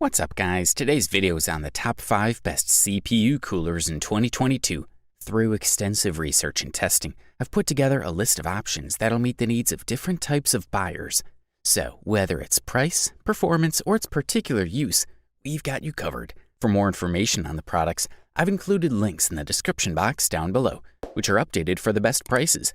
What's up guys, today's video is on the top 5 best CPU coolers in 2022. Through extensive research and testing, I've put together a list of options that'll meet the needs of different types of buyers. So whether it's price, performance, or its particular use, we've got you covered. For more information on the products, I've included links in the description box down below, which are updated for the best prices.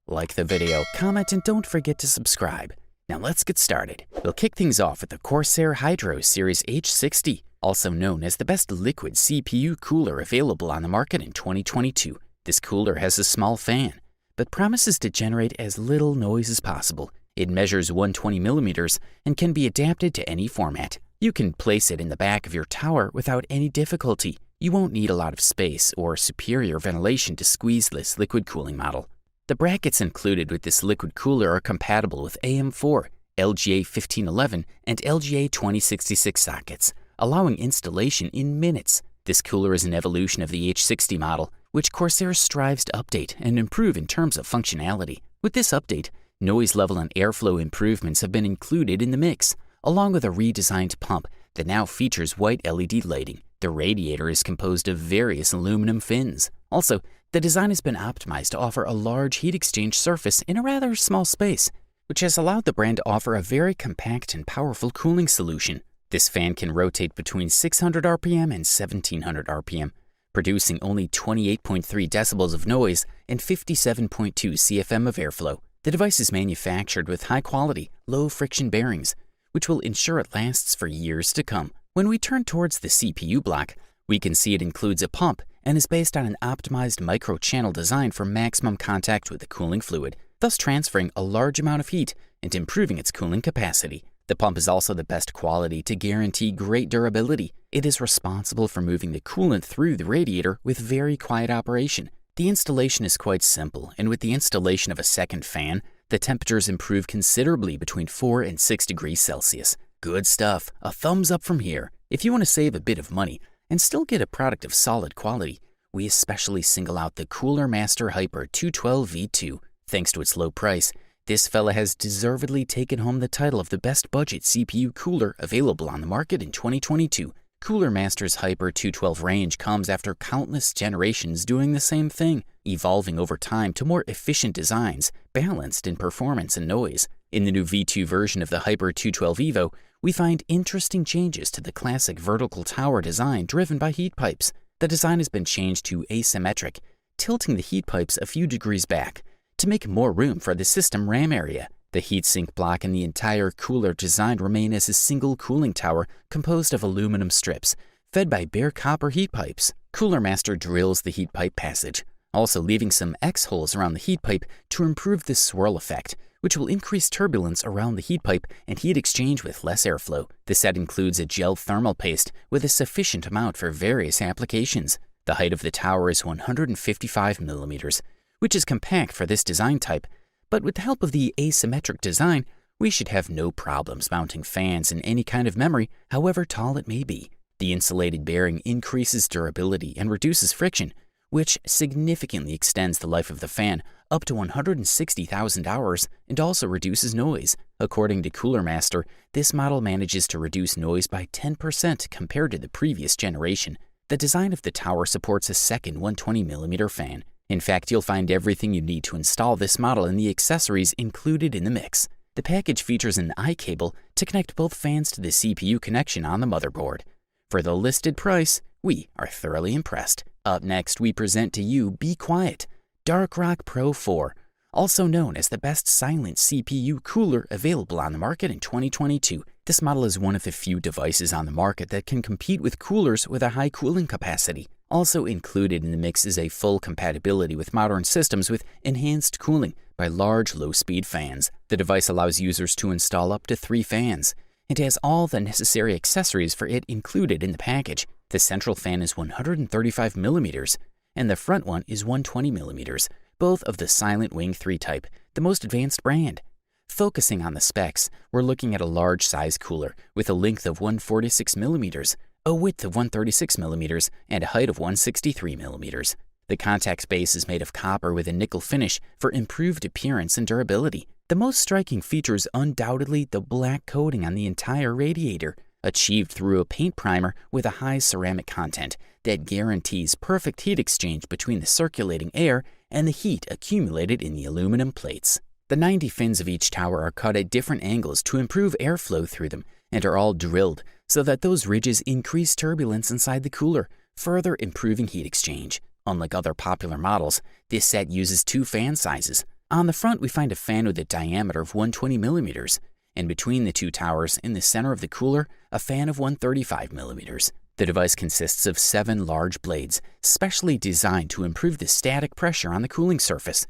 Like the video, comment, and don't forget to subscribe. Now let's get started. We'll kick things off with the Corsair Hydro Series H60, also known as the best liquid CPU cooler available on the market in 2022. This cooler has a small fan, but promises to generate as little noise as possible. It measures 120 millimeters and can be adapted to any format. You can place it in the back of your tower without any difficulty. You won't need a lot of space or superior ventilation to squeeze this liquid cooling model. The brackets included with this liquid cooler are compatible with AM4, LGA 1511, and LGA 2066 sockets, allowing installation in minutes. This cooler is an evolution of the H60 model, which Corsair strives to update and improve in terms of functionality. With this update, noise level and airflow improvements have been included in the mix, along with a redesigned pump that now features white LED lighting. The radiator is composed of various aluminum fins. Also, the design has been optimized to offer a large heat exchange surface in a rather small space, which has allowed the brand to offer a very compact and powerful cooling solution. This fan can rotate between 600 RPM and 1700 RPM, producing only 28.3 decibels of noise and 57.2 CFM of airflow. The device is manufactured with high-quality, low-friction bearings, which will ensure it lasts for years to come. When we turn towards the CPU block, we can see it includes a pump and is based on an optimized micro-channel design for maximum contact with the cooling fluid, thus transferring a large amount of heat and improving its cooling capacity. The pump is also the best quality to guarantee great durability. It is responsible for moving the coolant through the radiator with very quiet operation. The installation is quite simple, and with the installation of a second fan, the temperatures improve considerably between 4 and 6 degrees Celsius. Good stuff. A thumbs up from here. If you want to save a bit of money and still get a product of solid quality, we especially single out the Cooler Master Hyper 212 V2. Thanks to its low price, this fella has deservedly taken home the title of the best budget CPU cooler available on the market in 2022. Cooler Master's Hyper 212 range comes after countless generations doing the same thing, evolving over time to more efficient designs, balanced in performance and noise. In the new V2 version of the Hyper 212 Evo, we find interesting changes to the classic vertical tower design driven by heat pipes. The design has been changed to asymmetric, tilting the heat pipes a few degrees back to make more room for the system RAM area. The heatsink block and the entire cooler design remain as a single cooling tower composed of aluminum strips, fed by bare copper heat pipes. Cooler Master drills the heat pipe passage, also leaving some X-holes around the heat pipe to improve the swirl effect, which will increase turbulence around the heat pipe and heat exchange with less airflow. The set includes a gel thermal paste with a sufficient amount for various applications. The height of the tower is 155 millimeters, which is compact for this design type, but with the help of the asymmetric design, we should have no problems mounting fans in any kind of memory, however tall it may be. The insulated bearing increases durability and reduces friction, which significantly extends the life of the fan up to 160,000 hours and also reduces noise. According to Cooler Master, this model manages to reduce noise by 10% compared to the previous generation. The design of the tower supports a second 120mm fan. In fact, you'll find everything you need to install this model and the accessories included in the mix. The package features an I cable to connect both fans to the CPU connection on the motherboard. For the listed price, we are thoroughly impressed. Up next, we present to you Be Quiet Dark Rock Pro 4, also known as the best silent CPU cooler available on the market in 2022. This model is one of the few devices on the market that can compete with coolers with a high cooling capacity. Also included in the mix is a full compatibility with modern systems with enhanced cooling by large low-speed fans. The device allows users to install up to 3 fans. It has all the necessary accessories for it included in the package. The central fan is 135 millimeters, and the front one is 120 millimeters, both of the Silent Wing 3 type, the most advanced brand. Focusing on the specs, we're looking at a large size cooler with a length of 146 millimeters, a width of 136 millimeters, and a height of 163 millimeters. The contact base is made of copper with a nickel finish for improved appearance and durability. The most striking feature is undoubtedly the black coating on the entire radiator. achieved through a paint primer with a high ceramic content that guarantees perfect heat exchange between the circulating air and the heat accumulated in the aluminum plates. The 90 fins of each tower are cut at different angles to improve airflow through them and are all drilled so that those ridges increase turbulence inside the cooler, further improving heat exchange. Unlike other popular models, this set uses 2 fan sizes. On the front, we find a fan with a diameter of 120 millimeters, and between the 2 towers in the center of the cooler, a fan of 135 millimeters. The device consists of 7 large blades, specially designed to improve the static pressure on the cooling surface.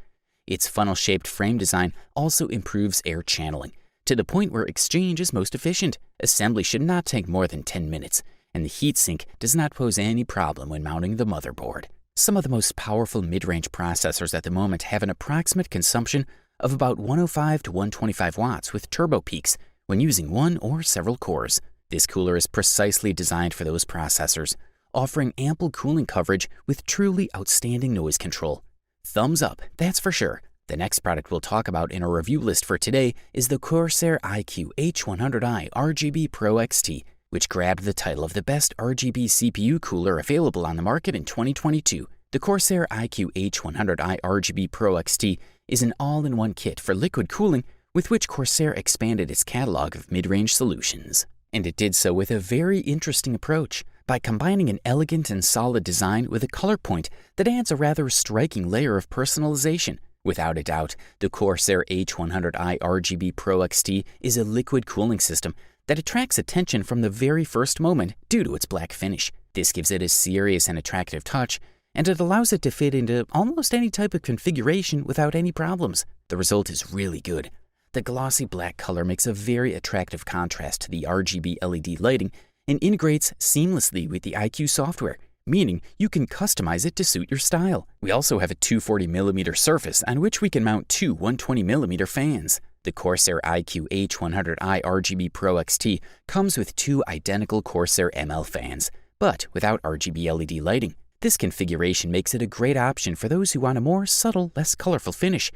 Its funnel-shaped frame design also improves air channeling, to the point where exchange is most efficient. Assembly should not take more than 10 minutes, and the heatsink does not pose any problem when mounting the motherboard. Some of the most powerful mid-range processors at the moment have an approximate consumption of about 105 to 125 watts with turbo peaks when using one or several cores. This cooler is precisely designed for those processors, offering ample cooling coverage with truly outstanding noise control. Thumbs up, that's for sure. The next product we'll talk about in our review list for today is the Corsair iCUE H100i RGB Pro XT, which grabbed the title of the best RGB CPU cooler available on the market in 2022. The Corsair iCUE H100i RGB Pro XT is an all-in-one kit for liquid cooling with which Corsair expanded its catalog of mid-range solutions. And it did so with a very interesting approach by combining an elegant and solid design with a color point that adds a rather striking layer of personalization. Without a doubt, the Corsair H100i RGB Pro XT is a liquid cooling system that attracts attention from the very first moment due to its black finish. This gives it a serious and attractive touch, and it allows it to fit into almost any type of configuration without any problems. The result is really good. The glossy black color makes a very attractive contrast to the RGB LED lighting and integrates seamlessly with the iCUE software, meaning you can customize it to suit your style. We also have a 240mm surface on which we can mount 2 120mm fans. The Corsair iCUE H100i RGB Pro XT comes with 2 identical Corsair ML fans, but without RGB LED lighting. This configuration makes it a great option for those who want a more subtle, less colorful finish.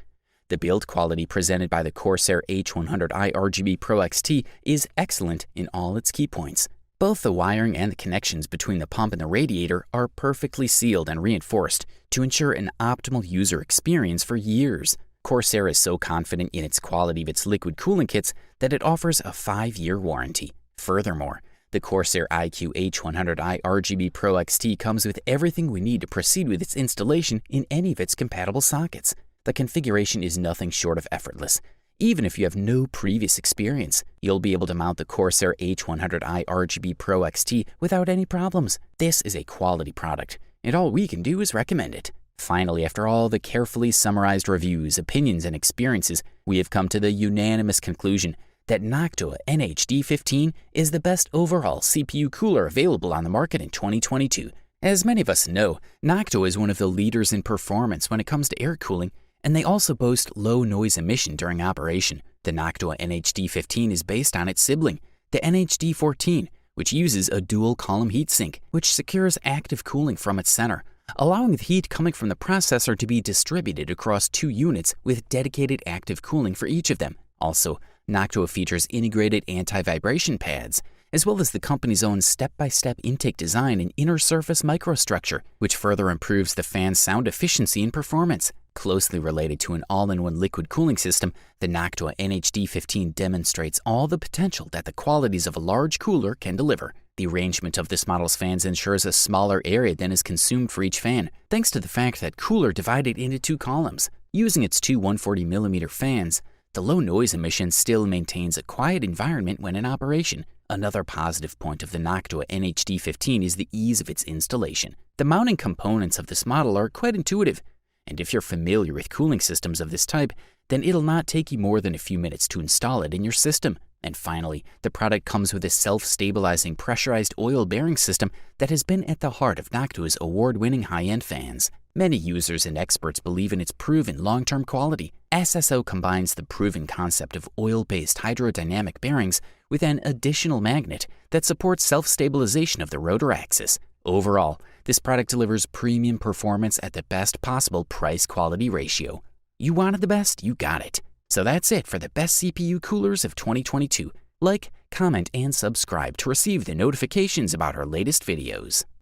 The build quality presented by the Corsair H100i RGB Pro XT is excellent in all its key points. Both the wiring and the connections between the pump and the radiator are perfectly sealed and reinforced to ensure an optimal user experience for years. Corsair is so confident in its quality of its liquid cooling kits that it offers a 5-year warranty. Furthermore, the Corsair iCUE H100i RGB Pro XT comes with everything we need to proceed with its installation in any of its compatible sockets. The configuration is nothing short of effortless. Even if you have no previous experience, you'll be able to mount the Corsair H100i RGB Pro XT without any problems. This is a quality product, and all we can do is recommend it. Finally, after all the carefully summarized reviews, opinions, and experiences, we have come to the unanimous conclusion that Noctua NHD15 is the best overall CPU cooler available on the market in 2022. As many of us know, Noctua is one of the leaders in performance when it comes to air cooling, and they also boast low noise emission during operation. The Noctua NHD15 is based on its sibling, the NHD14, which uses a dual-column heatsink, which secures active cooling from its center, allowing the heat coming from the processor to be distributed across 2 units with dedicated active cooling for each of them. Also, Noctua features integrated anti-vibration pads, as well as the company's own step-by-step intake design and inner surface microstructure, which further improves the fan's sound efficiency and performance. Closely related to an all-in-one liquid cooling system, the Noctua NHD15 demonstrates all the potential that the qualities of a large cooler can deliver. The arrangement of this model's fans ensures a smaller area than is consumed for each fan, thanks to the fact that cooler divided into 2 columns. Using its 2 140mm fans, the low noise emission still maintains a quiet environment when in operation. Another positive point of the Noctua NHD15 is the ease of its installation. The mounting components of this model are quite intuitive, and if you're familiar with cooling systems of this type, then it'll not take you more than a few minutes to install it in your system. And finally, the product comes with a self-stabilizing pressurized oil bearing system that has been at the heart of Noctua's award-winning high-end fans. Many users and experts believe in its proven long-term quality. SSO combines the proven concept of oil-based hydrodynamic bearings with an additional magnet that supports self-stabilization of the rotor axis. Overall, this product delivers premium performance at the best possible price-quality ratio. You wanted the best, you got it. So that's it for the best CPU coolers of 2022. Like, comment, and subscribe to receive the notifications about our latest videos.